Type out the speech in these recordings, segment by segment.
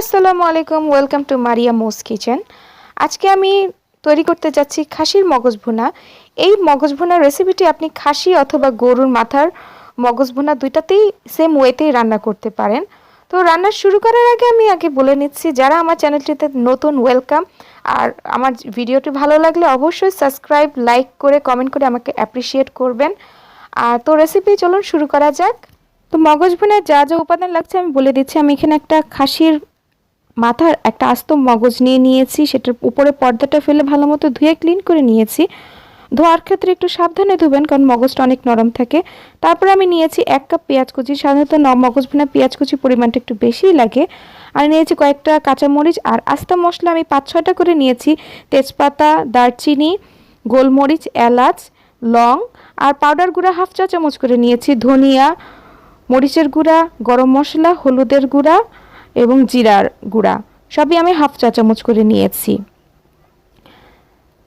আসসালামু আলাইকুম, welcome to Maria মোস kitchen. আজকে আমি তৈরি করতে যাচ্ছি খাসির মগজ ভুনা। এই মগজ ভুনার রেসিপিটি আপনি খাসি অথবা গরুর মাথার মগজ ভুনা দুইটাতেই সেম ওয়েতেই রান্না করতে পারেন। তো রান্না শুরু করার আগে আমি বলে নিচ্ছি, যারা আমার চ্যানেলটিতে নতুন ওয়েলকাম, আর আমার ভিডিওটি ভালো লাগলে অবশ্যই সাবস্ক্রাইব, লাইক করে কমেন্ট করে আমাকে অ্যাপ্রিসিয়েট করবেন। আর তো রেসিপি চলুন শুরু করা যাক। তো মগজ ভুনায় যা যা উপাদান লাগছে আমি বলে দিচ্ছি। আমি এখানে একটা খাসির মাথার একটা আস্ত মগজ নিয়ে নিয়েছি, সেটার উপরে পর্দাটা ফেলে ভালো মতো ধুয়ে ক্লিন করে নিয়েছি। ধোয়ার ক্ষেত্রে একটু সাবধানে ধুবেন, কারণ মগজটা অনেক নরম থাকে। তারপরে আমি নিয়েছি 1 কাপ পেঁয়াজ কুচি। সাধারণত মগজ ভুনা পেঁয়াজ কুচি পরিমাণটা একটু বেশিই লাগে। আর নিয়েছি কয়েকটা কাঁচামরিচ, আর আস্তা মশলা আমি 5-6টা করে নিয়েছি। তেজপাতা, দারচিনি, গোলমরিচ, এলাচ, লং, আর পাউডার গুঁড়া 1/2 চা চামচ করে নিয়েছি। ধনিয়া, মরিচের গুঁড়া, গরম মশলা, হলুদের গুঁড়া এবং জিরার গুঁড়া সবই আমি 1/2 চা চামচ করে নিয়েছি।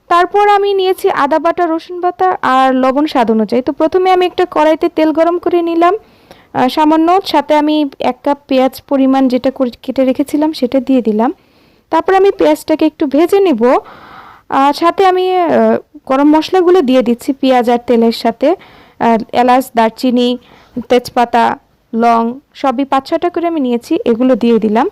তারপর আমি নিয়েছি আদা বাটা, রসুন বাটা আর লবণ স্বাদ অনুযায়ী। তো প্রথমে আমি একটা কড়াইতে তেল গরম করে নিলাম সামান্য, সাথে আমি 1 কাপ পেঁয়াজ পরিমাণ যেটা কেটে রেখেছিলাম সেটা দিয়ে দিলাম। তারপর আমি পেঁয়াজটাকে একটু ভেজে নিব। সাথে আমি গরম মশলাগুলো দিয়ে দিচ্ছি পেঁয়াজ আর তেলের সাথে। এলাচ, দারচিনি, তেজপাতা, লং সবই 5-6টা করে আমি নিয়েছি, এগুলো দিয়ে দিলাম।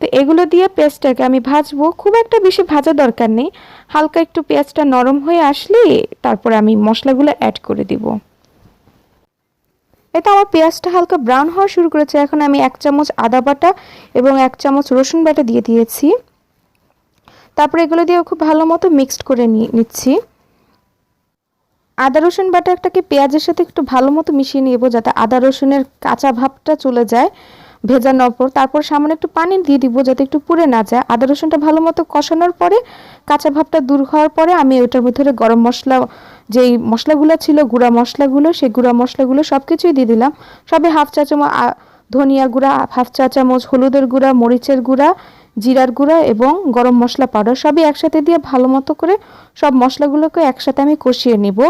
তো এগুলো দিয়ে পেঁয়াজটাকে আমি ভাজবো। খুব একটা বেশি ভাজা দরকার নেই, হালকা একটু পেঁয়াজটা নরম হয়ে আসলে তারপরে আমি মশলাগুলো অ্যাড করে দিব। এটা আমার পেঁয়াজটা হালকা ব্রাউন হওয়া শুরু করেছে। এখন আমি 1 চামচ আদা বাটা এবং 1 চামচ রসুন বাটা দিয়ে দিয়েছি। তারপরে এগুলো দিয়ে খুব ভালো মতো মিক্সড করে নিচ্ছি। আদা রসুন বাটাটাকে পেঁয়াজের সাথে একটু ভালো মতো মিশিয়ে নেব, যাতে আদা রসুনের কাঁচা ভাবটা চলে যায় ভেজানোর পর। তারপর সামান্য একটু পানি দিয়ে দিব যাতে একটু পুড়ে না যায়। আদা রসুনটা ভালো মতো কষানোর পরে, কাঁচা ভাবটা দূর হওয়ার পরে আমি ওটার ভিতরে গরম মশলা, যেই মশলাগুলো ছিল গুঁড়া মশলাগুলো, সেই গুঁড়া মশলাগুলো সব কিছুই দিয়ে দিলাম। সবে 1/2 চা চামচ ধনিয়া গুঁড়া, 1/2 চা চামচ হলুদের গুঁড়া, মরিচের গুঁড়া, জিরার গুঁড়া এবং গরম মশলা পাউডার সবই একসাথে দিয়ে ভালো মতো করে সব মশলাগুলোকে একসাথে আমি কষিয়ে নিব।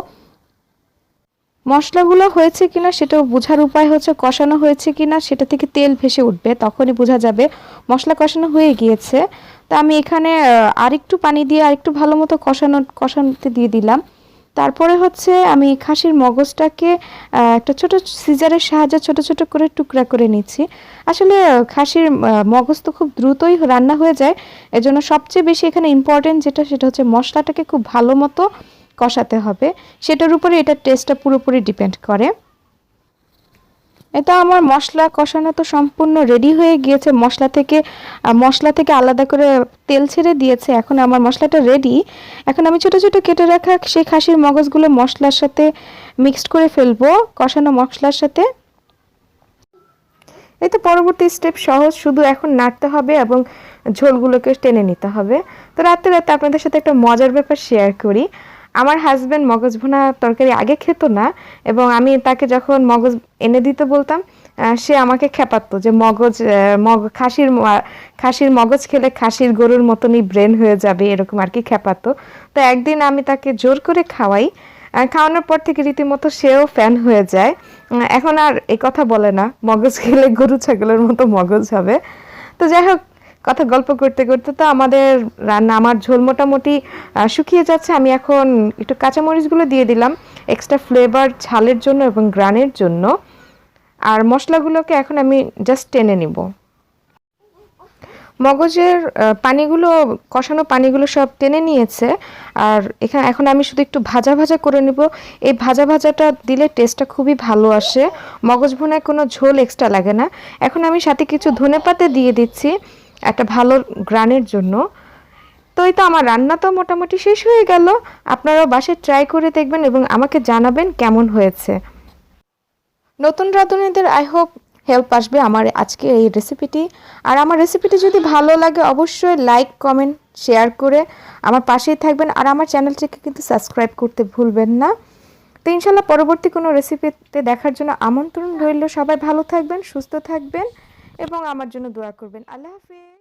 মশলাগুলো হয়েছে কিনা সেটা বোঝার উপায় হচ্ছে কষানো হয়েছে কিনা সেটা থেকে তেল ভেসে উঠবে, তখনই বোঝা যাবে মশলা কষানো হয়ে গিয়েছে। তা আমি এখানে আরেকটু পানি দিয়ে আরেকটু ভালো মতো কষানোতে দিয়ে দিলাম। তারপরে হচ্ছে আমি খাসির মগজটাকে একটা ছোট সিজারের সাহায্যে ছোট ছোট করে টুকরা করে নিচ্ছি। আসলে খাসির মগজ তো খুব দ্রুতই রান্না হয়ে যায়, এজন্য সবচেয়ে বেশি এখানে ইম্পর্টেন্ট সেটা হচ্ছে মশলাটাকে খুব ভালো মতো কষাতে হবে। সেটার উপরে এটার টেস্টটা পুরোপুরি ডিপেন্ড করে। এটা আমার মশলা কষানো তো সম্পূর্ণ রেডি হয়ে গিয়েছে। মশলা থেকে আলাদা করে তেল ছেড়ে দিয়েছে। এখন আমার মশলাটা রেডি। এখন আমি ছোট ছোট কেটে রাখা সেই খাসির মগজগুলো মশলার সাথে মিক্সড করে ফেলবো, কষানো মশলার সাথে। এই তো পরবর্তী স্টেপ সহজ, শুধু এখন নাড়তে হবে এবং ঝোলগুলোকে টেনে নিতে হবে। তো রাতে রাতে আপনাদের সাথে একটা মজার ব্যাপার শেয়ার করি। আমার হাজব্যান্ড মগজ ভুনা তরকারি আগে খেত না, এবং আমি তাকে যখন মগজ এনে দিতে বলতাম, সে আমাকে খেপাতো যে খাসির মগজ খেলে খাসির গরুর মতনই ব্রেন হয়ে যাবে, এরকম আর কি খেপাতো। তো একদিন আমি তাকে জোর করে খাওয়াই। খাওয়ানোর পর থেকে রীতিমতো সেও ফ্যান হয়ে যায়। এখন আর এই কথা বলে না, মগজ খেলে গরু ছাগলের মতো মগজ হবে। তো যাই হোক, কথা গল্প করতে করতে তো আমার ঝোল মোটামুটি শুকিয়ে যাচ্ছে। আমি এখন একটু কাঁচামরিচগুলো দিয়ে দিলাম এক্সট্রা ফ্লেভার, ঝালের জন্য এবং গ্রানের জন্য। আর মশলাগুলোকে এখন আমি জাস্ট টেনে নিব। মগজের কষানো পানিগুলো সব টেনে নিয়েছে। আর এখন আমি শুধু একটু ভাজা ভাজা করে নিব। এই ভাজাটা দিলে টেস্টটা খুবই ভালো আসে। মগজ ভুনায় কোনো ঝোল এক্সট্রা লাগে না। এখন আমি সাথে কিছু ধনেপাতা দিয়ে দিচ্ছি একটা ভালো গ্রানের জন্য। তো এই তো আমার রান্না তো মোটামুটি শেষ হয়ে গেল। আপনারাও বাসায় ট্রাই করে দেখবেন এবং আমাকে জানাবেন কেমন হয়েছে। নতুন রাঁধুনিদের আই হোপ হেল্প আসবে আমার আজকে এই রেসিপিটি। আর আমার রেসিপিটি যদি ভালো লাগে অবশ্যই লাইক, কমেন্ট, শেয়ার করে আমার পাশেই থাকবেন। আর আমার চ্যানেলটিকে কিন্তু সাবস্ক্রাইব করতে ভুলবেন না। তো ইনশাল্লাহ পরবর্তী কোনো রেসিপিতে দেখার জন্য আমন্ত্রণ রইল। সবাই ভালো থাকবেন, সুস্থ থাকবেন এবং আমার জন্য দোয়া করবেন। আল্লাহ হাফেজ।